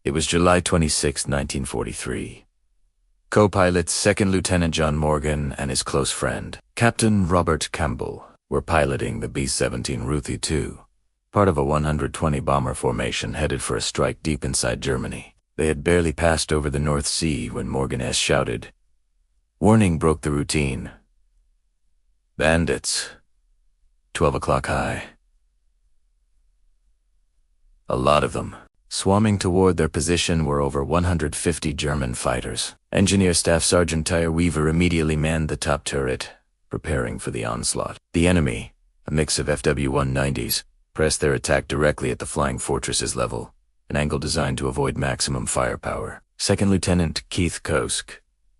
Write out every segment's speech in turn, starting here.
It was July 26, 1943. Co-pilots 2nd Lieutenant John Morgan and his close friend, Captain Robert Campbell, were piloting the B-17 Ruthie II, part of a 120-bomber formation headed for a strike deep inside Germany. They had barely passed over the North Sea when Morgan shouted. Warning broke the routine. Bandits. 12 o'clock high. A lot of them. Swarming toward their position were over 150 German fighters. Engineer Staff Sergeant Tyre immediately manned the top turret, preparing for the onslaught. The enemy, a mix of FW-190s, pressed their attack directly at the flying fortress's level, an angle designed to avoid maximum firepower. 2nd Lieutenant Keith Kosk,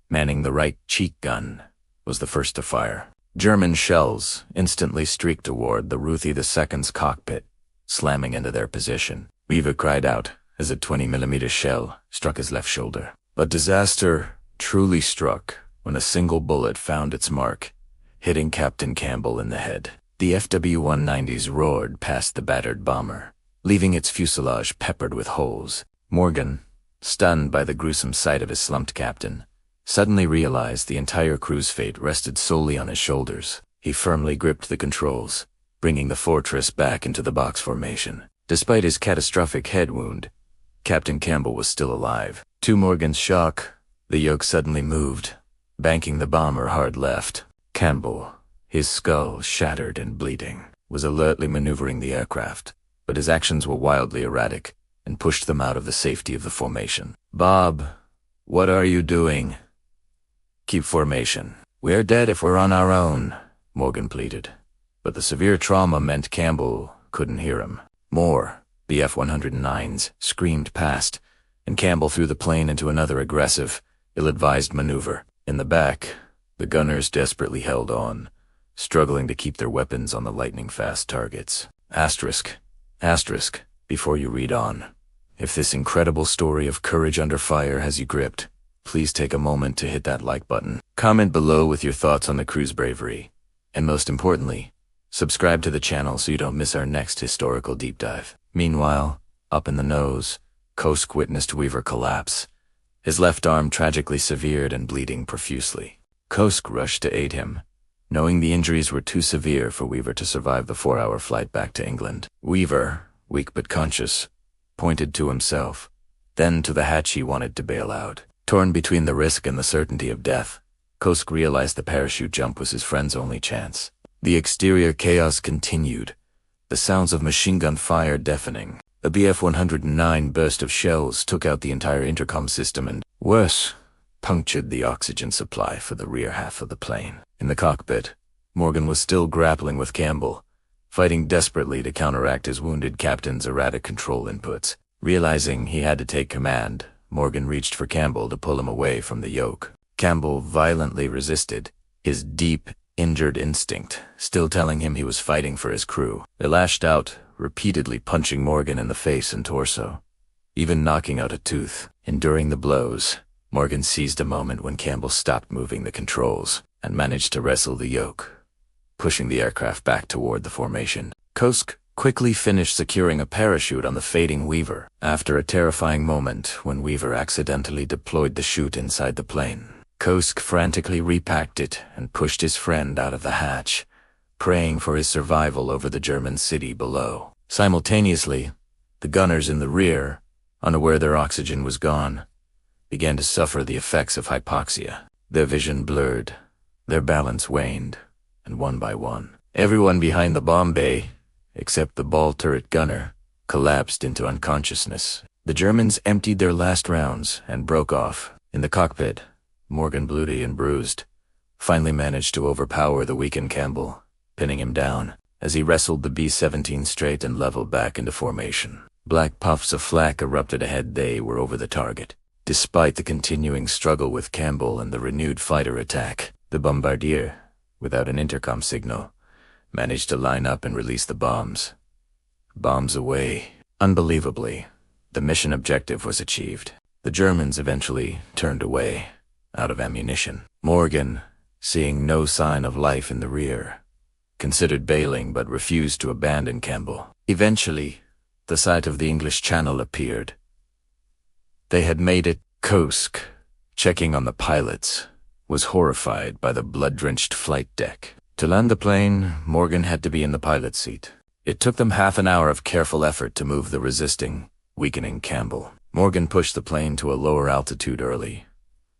manning the right cheek gun, was the first to fire. German shells instantly streaked toward the Ruthie II's cockpit, slamming into their position. Weaver cried out as a 20mm shell struck his left shoulder. But disaster truly struck when a single bullet found its mark, hitting Captain Campbell in the head. The FW-190s roared past the battered bomber, leaving its fuselage peppered with holes. Morgan, stunned by the gruesome sight of his slumped captain, suddenly realized the entire crew's fate rested solely on his shoulders. He firmly gripped the controls, bringing the fortress back into the box formation. Despite his catastrophic head wound, Captain Campbell was still alive. To Morgan's shock, the yoke suddenly moved, banking the bomber hard left. Campbell, his skull shattered and bleeding, was alertly maneuvering the aircraft, but his actions were wildly erratic and pushed them out of the safety of the formation. Bob, what are you doing? Keep formation. We're dead if we're on our own, Morgan pleaded, but the severe trauma meant Campbell couldn't hear him. More Bf-109s screamed past, and Campbell threw the plane into another aggressive, ill-advised maneuver. In the back, the gunners desperately held on, struggling to keep their weapons on the lightning-fast targets. Asterisk, before you read on. If this incredible story of courage under fire has you gripped, please take a moment to hit that like button. Comment below with your thoughts on the crew's bravery, and most importantly, subscribe to the channel so you don't miss our next historical deep dive. Meanwhile, up in the nose, Kosk witnessed Weaver collapse, his left arm tragically severed and bleeding profusely. Kosk rushed to aid him, knowing the injuries were too severe for Weaver to survive the 4-hour flight back to England. Weaver, weak but conscious, pointed to himself, then to the hatch he wanted to bail out. Torn between the risk and the certainty of death, Kosk realized the parachute jump was his friend's only chance. The exterior chaos continued, the sounds of machine gun fire deafening. A Bf-109 burst of shells took out the entire intercom system and, worse, punctured the oxygen supply for the rear half of the plane. In the cockpit, Morgan was still grappling with Campbell, fighting desperately to counteract his wounded captain's erratic control inputs. Realizing he had to take command, Morgan reached for Campbell to pull him away from the yoke. Campbell violently resisted, his deep, injured instinct still telling him he was fighting for his crew. They lashed out, repeatedly punching Morgan in the face and torso, even knocking out a tooth. Enduring the blows, Morgan seized a moment when Campbell stopped moving the controls and managed to wrestle the yoke, pushing the aircraft back toward the formation. Kosk quickly finished securing a parachute on the fading Weaver, after a terrifying moment when Weaver accidentally deployed the chute inside the plane. Kosk frantically repacked it and pushed his friend out of the hatch, praying for his survival over the German city below. Simultaneously, the gunners in the rear, unaware their oxygen was gone, began to suffer the effects of hypoxia. Their vision blurred, their balance waned, and one by one, everyone behind the bomb bay, except the ball turret gunner, collapsed into unconsciousness. The Germans emptied their last rounds and broke off. In the cockpit, Morgan, bloody and bruised, finally managed to overpower the weakened Campbell, pinning him down as he wrestled the B-17 straight and level back into formation. Black puffs of flak erupted ahead. They were over the target. Despite the continuing struggle with Campbell and the renewed fighter attack, the bombardier, without an intercom signal, managed to line up and release the bombs. Bombs away. Unbelievably, the mission objective was achieved. The Germans eventually turned away, out of ammunition. Morgan, seeing no sign of life in the rear, considered bailing but refused to abandon Campbell. Eventually, the sight of the English Channel appeared. They had made it. Kosk, checking on the pilots, was horrified by the blood-drenched flight deck. To land the plane, Morgan had to be in the pilot's seat. It took them half an hour of careful effort to move the resisting, weakening Campbell. Morgan pushed the plane to a lower altitude early,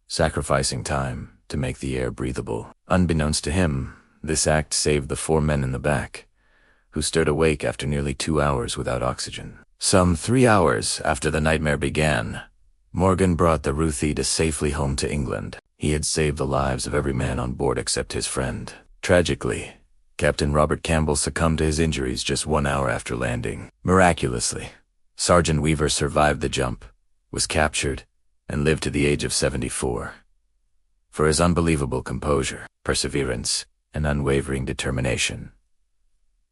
sacrificing time to make the air breathable. Unbeknownst to him, this act saved the 4 men in the back, who stood awake after nearly 2 hours without oxygen. Some 3 hours after the nightmare began, Morgan brought the Ruthie II safely home to England. He had saved the lives of every man on board except his friend. Tragically, Captain Robert Campbell succumbed to his injuries just 1 hour after landing. Miraculously, Sergeant Weaver survived the jump, was captured, and lived to the age of 74. For his unbelievable composure, perseverance, and unwavering determination,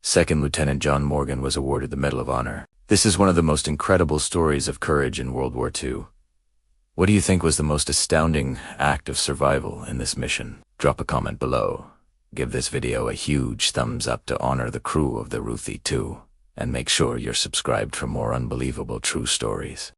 Second Lieutenant John Morgan was awarded the Medal of Honor. This is one of the most incredible stories of courage in World War II. What do you think was the most astounding act of survival in this mission? Drop a comment below. Give this video a huge thumbs up to honor the crew of the Ruthie II, and make sure you're subscribed for more unbelievable true stories.